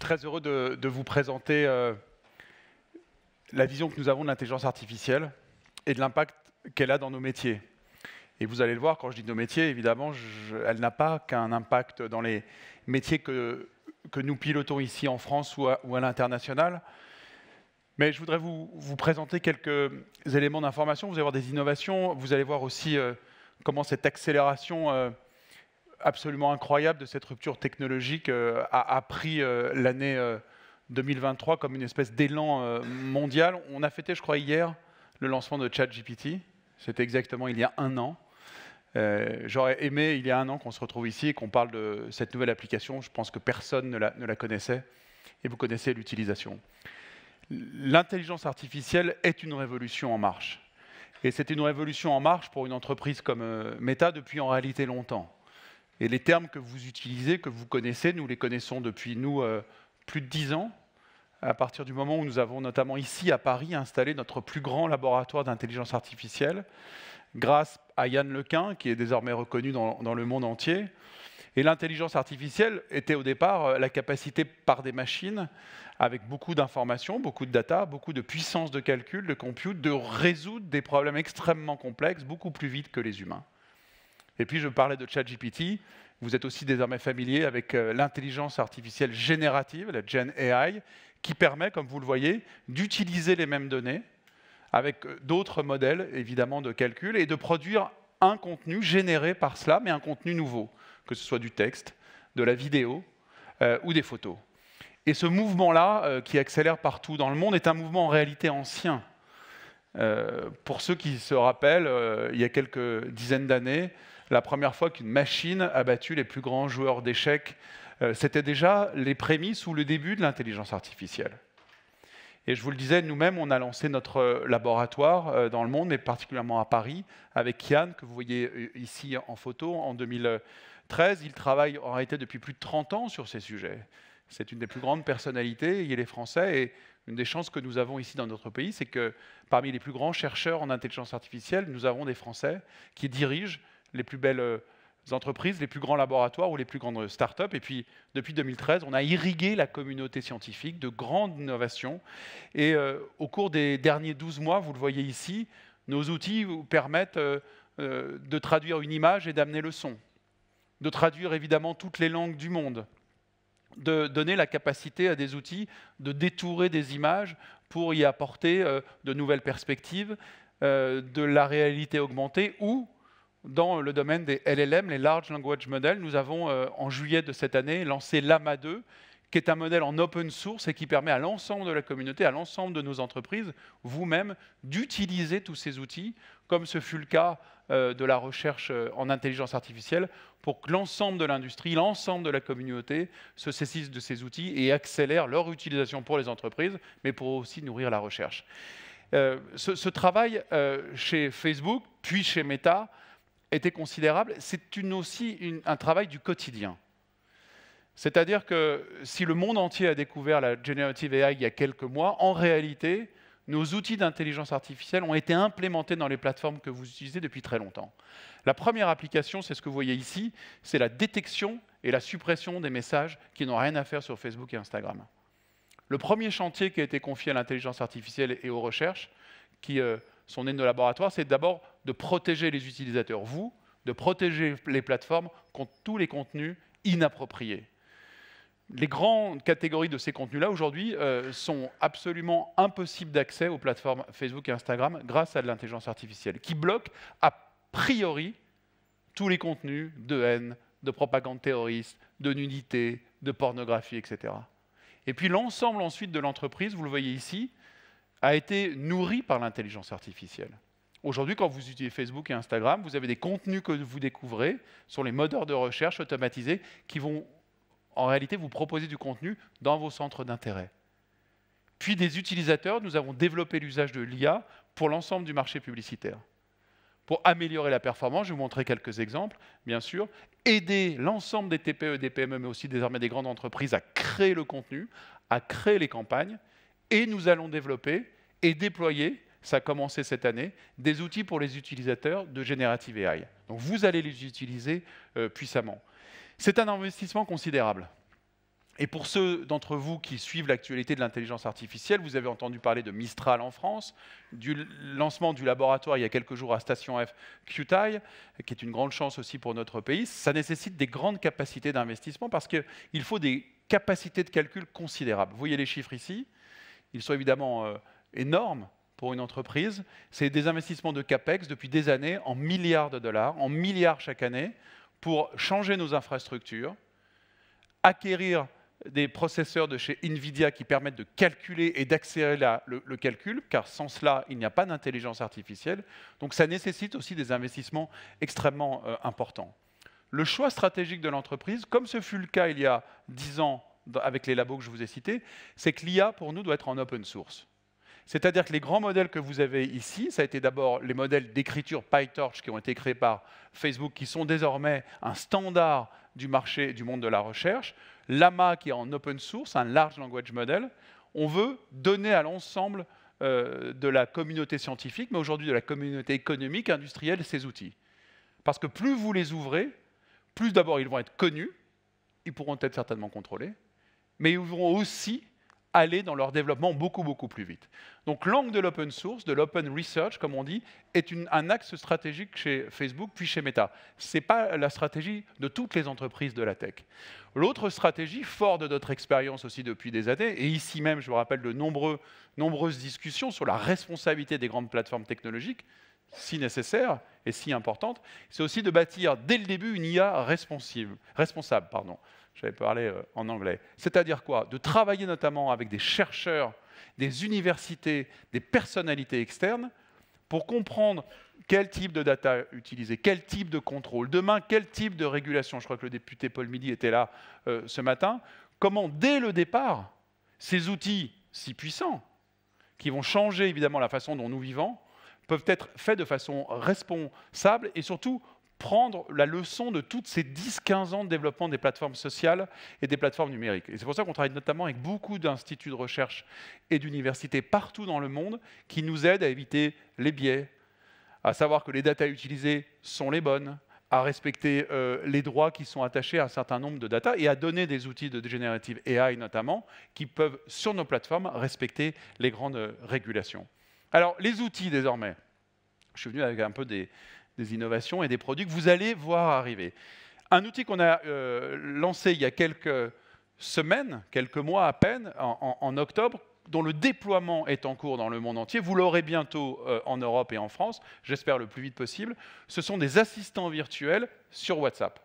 très heureux de vous présenter la vision que nous avons de l'intelligence artificielle et de l'impact qu'elle a dans nos métiers. Et vous allez le voir, quand je dis nos métiers, évidemment, elle n'a pas qu'un impact dans les métiers que nous pilotons ici en France ou à l'international. Mais je voudrais vous présenter quelques éléments d'information. Vous allez voir des innovations, vous allez voir aussi comment cette accélération absolument incroyable de cette rupture technologique a pris l'année 2023 comme une espèce d'élan mondial. On a fêté, je crois, hier, le lancement de ChatGPT. C'était exactement il y a un an. J'aurais aimé, il y a un an, qu'on se retrouve ici et qu'on parle de cette nouvelle application. Je pense que personne ne la connaissait et vous connaissez l'utilisation. L'intelligence artificielle est une révolution en marche. Et c'est une révolution en marche pour une entreprise comme Meta depuis en réalité longtemps. Et les termes que vous utilisez, que vous connaissez, nous les connaissons depuis, nous, plus de 10 ans, à partir du moment où nous avons notamment ici à Paris installé notre plus grand laboratoire d'intelligence artificielle, grâce à Yann Lequin, qui est désormais reconnu dans le monde entier. Et l'intelligence artificielle était au départ la capacité par des machines, avec beaucoup d'informations, beaucoup de data, beaucoup de puissance de calcul, de compute, de résoudre des problèmes extrêmement complexes, beaucoup plus vite que les humains. Et puis je parlais de ChatGPT, vous êtes aussi désormais familier avec l'intelligence artificielle générative, la Gen AI, qui permet, comme vous le voyez, d'utiliser les mêmes données avec d'autres modèles, évidemment, de calcul, et de produire un contenu généré par cela, mais un contenu nouveau, que ce soit du texte, de la vidéo ou des photos. Et ce mouvement-là, qui accélère partout dans le monde, est un mouvement en réalité ancien. Pour ceux qui se rappellent, il y a quelques dizaines d'années, la première fois qu'une machine a battu les plus grands joueurs d'échecs, c'était déjà les prémices ou le début de l'intelligence artificielle. Et je vous le disais, nous-mêmes, on a lancé notre laboratoire dans le monde, mais particulièrement à Paris, avec Yann, que vous voyez ici en photo, en 2013. Il travaille en réalité depuis plus de 30 ans sur ces sujets. C'est une des plus grandes personnalités, il est français, et une des chances que nous avons ici dans notre pays, c'est que parmi les plus grands chercheurs en intelligence artificielle, nous avons des Français qui dirigent les plus belles entreprises, les plus grands laboratoires ou les plus grandes start-up. Et puis, depuis 2013, on a irrigué la communauté scientifique de grandes innovations. Et au cours des derniers 12 mois, vous le voyez ici, nos outils vous permettent de traduire une image et d'amener le son, de traduire évidemment toutes les langues du monde, de donner la capacité à des outils de détourer des images pour y apporter de nouvelles perspectives, de la réalité augmentée ou dans le domaine des LLM, les Large Language Models. Nous avons, en juillet de cette année, lancé Llama 2, qui est un modèle en open source et qui permet à l'ensemble de la communauté, à l'ensemble de nos entreprises, vous-même, d'utiliser tous ces outils, comme ce fut le cas de la recherche en intelligence artificielle, pour que l'ensemble de l'industrie, l'ensemble de la communauté se saisisse de ces outils et accélère leur utilisation pour les entreprises, mais pour aussi nourrir la recherche. Ce travail chez Facebook, puis chez Meta, était considérable. C'est aussi un travail du quotidien. C'est-à-dire que si le monde entier a découvert la Generative AI il y a quelques mois, en réalité, nos outils d'intelligence artificielle ont été implémentés dans les plateformes que vous utilisez depuis très longtemps. La première application, c'est ce que vous voyez ici, c'est la détection et la suppression des messages qui n'ont rien à faire sur Facebook et Instagram. Le premier chantier qui a été confié à l'intelligence artificielle et aux recherches, qui sont nés de nos laboratoires, c'est d'abord de protéger les utilisateurs, de protéger les plateformes contre tous les contenus inappropriés. Les grandes catégories de ces contenus-là, aujourd'hui, sont absolument impossibles d'accès aux plateformes Facebook et Instagram grâce à de l'intelligence artificielle, qui bloque a priori tous les contenus de haine, de propagande terroriste, de nudité, de pornographie, etc. Et puis l'ensemble ensuite de l'entreprise, vous le voyez ici, a été nourri par l'intelligence artificielle. Aujourd'hui, quand vous utilisez Facebook et Instagram, vous avez des contenus que vous découvrez sur les moteurs de recherche automatisés qui vont en réalité vous proposer du contenu dans vos centres d'intérêt. Puis des utilisateurs, nous avons développé l'usage de l'IA pour l'ensemble du marché publicitaire. Pour améliorer la performance, je vais vous montrer quelques exemples, bien sûr, aider l'ensemble des TPE, des PME, mais aussi désormais des grandes entreprises à créer le contenu, à créer les campagnes, et nous allons développer et déployer, ça a commencé cette année, des outils pour les utilisateurs de Generative AI. Donc vous allez les utiliser puissamment. C'est un investissement considérable. Et pour ceux d'entre vous qui suivent l'actualité de l'intelligence artificielle, vous avez entendu parler de Mistral en France, du lancement du laboratoire il y a quelques jours à Station F QTI, qui est une grande chance aussi pour notre pays. Ça nécessite des grandes capacités d'investissement parce qu'il faut des capacités de calcul considérables. Vous voyez les chiffres ici, ils sont évidemment énormes pour une entreprise. C'est des investissements de CAPEX depuis des années en milliards de dollars, en milliards chaque année, pour changer nos infrastructures, acquérir des processeurs de chez NVIDIA qui permettent de calculer et d'accélérer le calcul, car sans cela, il n'y a pas d'intelligence artificielle. Donc ça nécessite aussi des investissements extrêmement importants. Le choix stratégique de l'entreprise, comme ce fut le cas il y a 10 ans avec les labos que je vous ai cités, c'est que l'IA, pour nous, doit être en open source. C'est-à-dire que les grands modèles que vous avez ici, ça a été d'abord les modèles d'écriture PyTorch qui ont été créés par Facebook, qui sont désormais un standard du marché du monde de la recherche. Llama qui est en open source, un large language model. On veut donner à l'ensemble de la communauté scientifique, mais aujourd'hui de la communauté économique, industrielle, ces outils. Parce que plus vous les ouvrez, plus d'abord ils vont être connus, ils pourront être certainement contrôlés, mais ils vont aussi aller dans leur développement beaucoup, beaucoup plus vite. Donc l'angle de l'open source, de l'open research, comme on dit, est un axe stratégique chez Facebook, puis chez Meta. Ce n'est pas la stratégie de toutes les entreprises de la tech. L'autre stratégie, fort de notre expérience aussi depuis des années, et ici même, je vous rappelle de nombreuses discussions sur la responsabilité des grandes plateformes technologiques, si nécessaire et si importante, c'est aussi de bâtir dès le début une IA responsable. J'avais parlé en anglais. C'est-à-dire quoi? De travailler notamment avec des chercheurs, des universités, des personnalités externes pour comprendre quel type de data utiliser, quel type de contrôle, demain, quel type de régulation. Je crois que le député Paul Midi était là ce matin. Comment, dès le départ, ces outils si puissants, qui vont changer évidemment la façon dont nous vivons, peuvent être faits de façon responsable et surtout prendre la leçon de toutes ces 10-15 ans de développement des plateformes sociales et des plateformes numériques. Et c'est pour ça qu'on travaille notamment avec beaucoup d'instituts de recherche et d'universités partout dans le monde qui nous aident à éviter les biais, à savoir que les datas utilisées sont les bonnes, à respecter les droits qui sont attachés à un certain nombre de data et à donner des outils de Generative AI notamment qui peuvent, sur nos plateformes, respecter les grandes régulations. Alors, les outils désormais. Je suis venu avec un peu des innovations et des produits que vous allez voir arriver. Un outil qu'on a lancé il y a quelques semaines, quelques mois à peine, en octobre, dont le déploiement est en cours dans le monde entier. Vous l'aurez bientôt en Europe et en France, j'espère le plus vite possible. Ce sont des assistants virtuels sur WhatsApp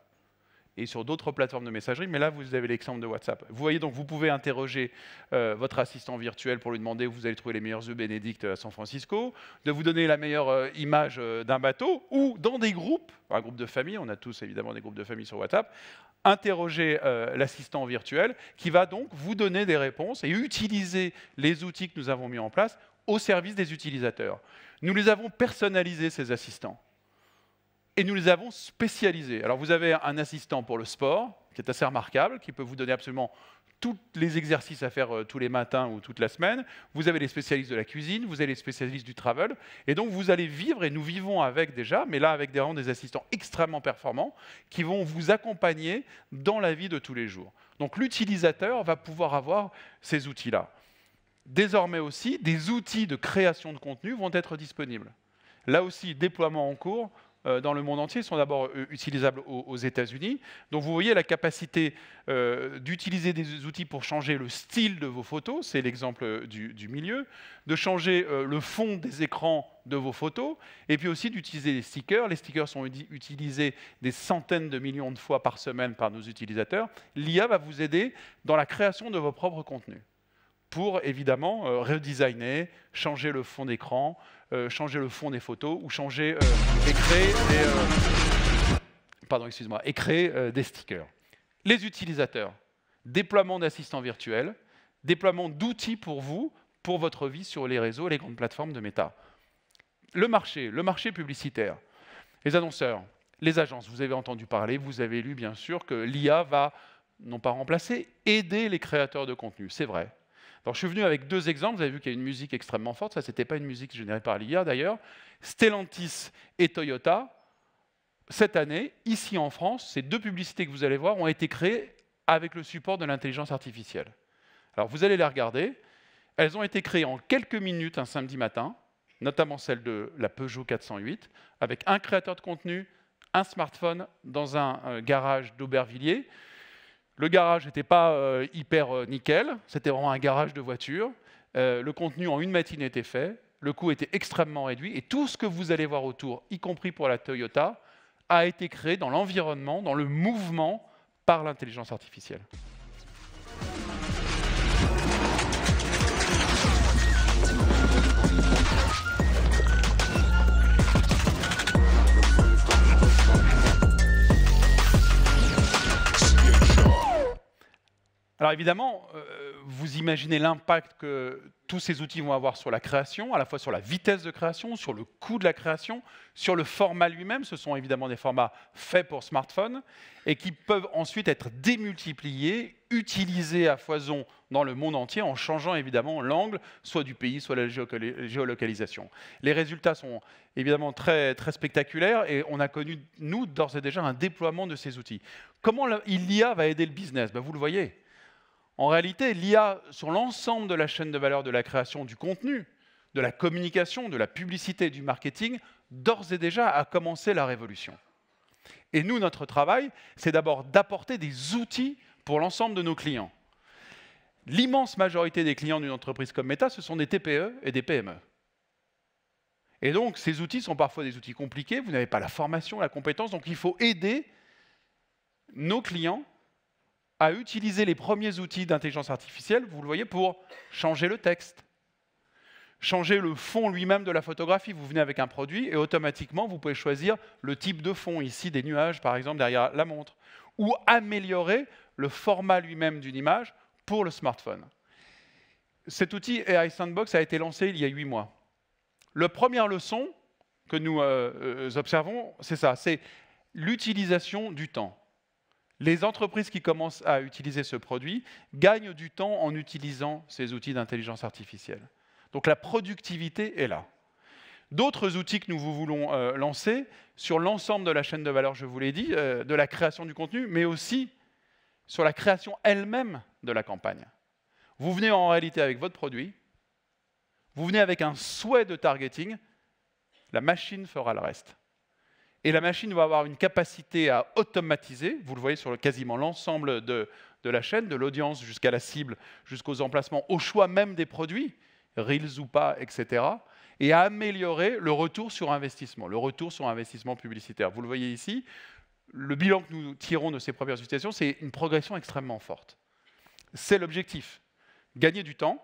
et sur d'autres plateformes de messagerie, mais là, vous avez l'exemple de WhatsApp. Vous voyez, donc, vous pouvez interroger votre assistant virtuel pour lui demander où vous allez trouver les meilleurs œufs Bénédicte à San Francisco, de vous donner la meilleure image d'un bateau, ou dans des groupes, un groupe de famille, on a tous évidemment des groupes de famille sur WhatsApp, interroger l'assistant virtuel qui va donc vous donner des réponses et utiliser les outils que nous avons mis en place au service des utilisateurs. Nous les avons personnalisés, ces assistants. Et nous les avons spécialisés. Alors vous avez un assistant pour le sport, qui est assez remarquable, qui peut vous donner absolument tous les exercices à faire tous les matins ou toute la semaine. Vous avez les spécialistes de la cuisine, vous avez les spécialistes du travel. Et donc vous allez vivre, et nous vivons avec déjà, mais là avec des assistants extrêmement performants, qui vont vous accompagner dans la vie de tous les jours. Donc l'utilisateur va pouvoir avoir ces outils-là. Désormais aussi, des outils de création de contenu vont être disponibles. Là aussi, déploiement en cours, dans le monde entier, sont d'abord utilisables aux États-Unis. Donc vous voyez la capacité d'utiliser des outils pour changer le style de vos photos, c'est l'exemple du milieu, de changer le fond des écrans de vos photos, et puis aussi d'utiliser les stickers. Les stickers sont utilisés des centaines de millions de fois par semaine par nos utilisateurs. L'IA va vous aider dans la création de vos propres contenus, pour évidemment redesigner, changer le fond d'écran, changer le fond des photos ou changer et créer des stickers. Les utilisateurs, déploiement d'assistants virtuels, déploiement d'outils pour vous, pour votre vie sur les réseaux et les grandes plateformes de Meta. Le marché publicitaire, les annonceurs, les agences, vous avez entendu parler, vous avez lu bien sûr que l'IA va, non pas remplacer, aider les créateurs de contenu, c'est vrai. Alors, je suis venu avec deux exemples. Vous avez vu qu'il y a une musique extrêmement forte. Ça, ce n'était pas une musique générée par l'IA, d'ailleurs. Stellantis et Toyota, cette année, ici en France, ces deux publicités que vous allez voir ont été créées avec le support de l'intelligence artificielle. Alors vous allez les regarder, elles ont été créées en quelques minutes un samedi matin, notamment celle de la Peugeot 408, avec un créateur de contenu, un smartphone dans un garage d'Aubervilliers. Le garage n'était pas hyper nickel, c'était vraiment un garage de voiture. Le contenu en une matinée était fait, le coût était extrêmement réduit, et tout ce que vous allez voir autour, y compris pour la Toyota, a été créé dans l'environnement, dans le mouvement, par l'intelligence artificielle. Alors évidemment, vous imaginez l'impact que tous ces outils vont avoir sur la création, à la fois sur la vitesse de création, sur le coût de la création, sur le format lui-même. Ce sont évidemment des formats faits pour smartphone et qui peuvent ensuite être démultipliés, utilisés à foison dans le monde entier en changeant évidemment l'angle, soit du pays, soit la géolocalisation. Les résultats sont évidemment très, très spectaculaires et on a connu, nous, d'ores et déjà, un déploiement de ces outils. Comment l'IA va aider le business? Vous le voyez. En réalité, l'IA, sur l'ensemble de la chaîne de valeur de la création du contenu, de la communication, de la publicité et du marketing, d'ores et déjà a commencé la révolution. Et nous, notre travail, c'est d'abord d'apporter des outils pour l'ensemble de nos clients. L'immense majorité des clients d'une entreprise comme Meta, ce sont des TPE et des PME. Et donc, ces outils sont parfois des outils compliqués, vous n'avez pas la formation, la compétence, donc il faut aider nos clients à utiliser les premiers outils d'intelligence artificielle, vous le voyez, pour changer le texte, changer le fond lui-même de la photographie. Vous venez avec un produit et automatiquement, vous pouvez choisir le type de fond, ici des nuages, par exemple, derrière la montre, ou améliorer le format lui-même d'une image pour le smartphone. Cet outil AI Sandbox a été lancé il y a 8 mois. La première leçon que nous observons, c'est ça, c'est l'utilisation du temps. Les entreprises qui commencent à utiliser ce produit gagnent du temps en utilisant ces outils d'intelligence artificielle. Donc la productivité est là. D'autres outils que nous voulons lancer sur l'ensemble de la chaîne de valeur, je vous l'ai dit, de la création du contenu, mais aussi sur la création elle-même de la campagne. Vous venez en réalité avec votre produit, vous venez avec un souhait de targeting, la machine fera le reste. Et la machine va avoir une capacité à automatiser, vous le voyez sur quasiment l'ensemble de la chaîne, de l'audience jusqu'à la cible, jusqu'aux emplacements, au choix même des produits, Reels ou pas, etc., et à améliorer le retour sur investissement publicitaire. Vous le voyez ici, le bilan que nous tirons de ces premières utilisations, c'est une progression extrêmement forte. C'est l'objectif, gagner du temps,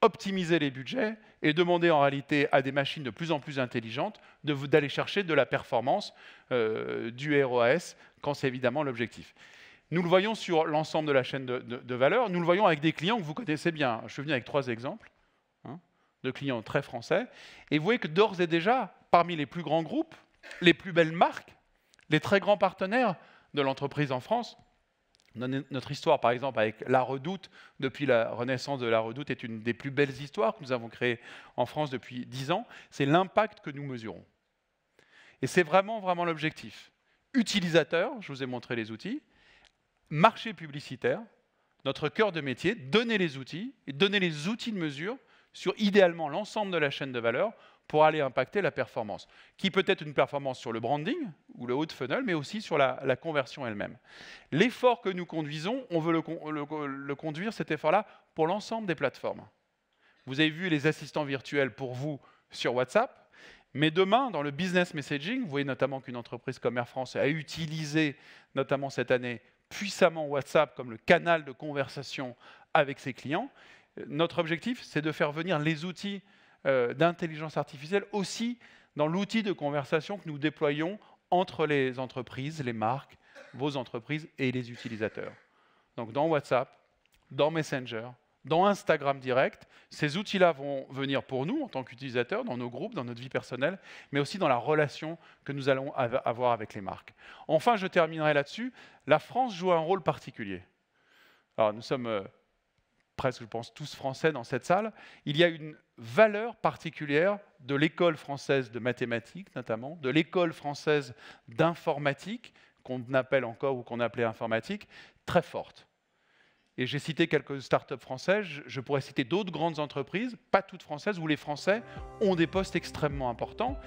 optimiser les budgets et demander en réalité à des machines de plus en plus intelligentes d'aller chercher de la performance, du ROAS, quand c'est évidemment l'objectif. Nous le voyons sur l'ensemble de la chaîne de valeur, nous le voyons avec des clients que vous connaissez bien. Je suis venu avec 3 exemples de clients très français, et vous voyez que d'ores et déjà, parmi les plus grands groupes, les plus belles marques, les très grands partenaires de l'entreprise en France, notre histoire, par exemple, avec La Redoute, depuis la renaissance de La Redoute, est une des plus belles histoires que nous avons créées en France depuis 10 ans. C'est l'impact que nous mesurons. Et c'est vraiment, vraiment l'objectif. Utilisateur, je vous ai montré les outils. Marché publicitaire, notre cœur de métier, donner les outils, et donner les outils de mesure sur idéalement l'ensemble de la chaîne de valeur pour aller impacter la performance, qui peut être une performance sur le branding ou le haut de funnel, mais aussi sur la conversion elle-même. L'effort que nous conduisons, on veut le conduire, cet effort-là, pour l'ensemble des plateformes. Vous avez vu les assistants virtuels pour vous sur WhatsApp, mais demain, dans le business messaging, vous voyez notamment qu'une entreprise comme Air France a utilisé, notamment cette année, puissamment WhatsApp comme le canal de conversation avec ses clients. Notre objectif, c'est de faire venir les outils d'intelligence artificielle aussi dans l'outil de conversation que nous déployons entre les entreprises, les marques, vos entreprises et les utilisateurs. Donc dans WhatsApp, dans Messenger, dans Instagram Direct, ces outils-là vont venir pour nous en tant qu'utilisateurs, dans nos groupes, dans notre vie personnelle, mais aussi dans la relation que nous allons avoir avec les marques. Enfin, je terminerai là-dessus, la France joue un rôle particulier. Alors nous sommes presque, je pense, tous français dans cette salle, il y a une valeur particulière de l'école française de mathématiques, notamment, de l'école française d'informatique, qu'on appelle encore ou qu'on appelait informatique, très forte. Et j'ai cité quelques startups françaises, je pourrais citer d'autres grandes entreprises, pas toutes françaises, où les Français ont des postes extrêmement importants.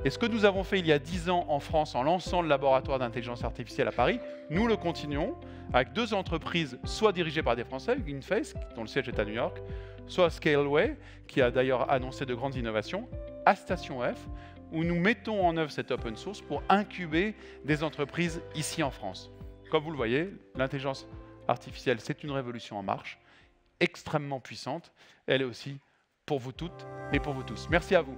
Et ce que nous avons fait il y a 10 ans en France en lançant le laboratoire d'intelligence artificielle à Paris, nous le continuons avec 2 entreprises, soit dirigées par des Français, Inface, dont le siège est à New York, soit Scaleway, qui a d'ailleurs annoncé de grandes innovations, à Station F, où nous mettons en œuvre cette open source pour incuber des entreprises ici en France. Comme vous le voyez, l'intelligence artificielle, c'est une révolution en marche, extrêmement puissante. Elle est aussi pour vous toutes et pour vous tous. Merci à vous.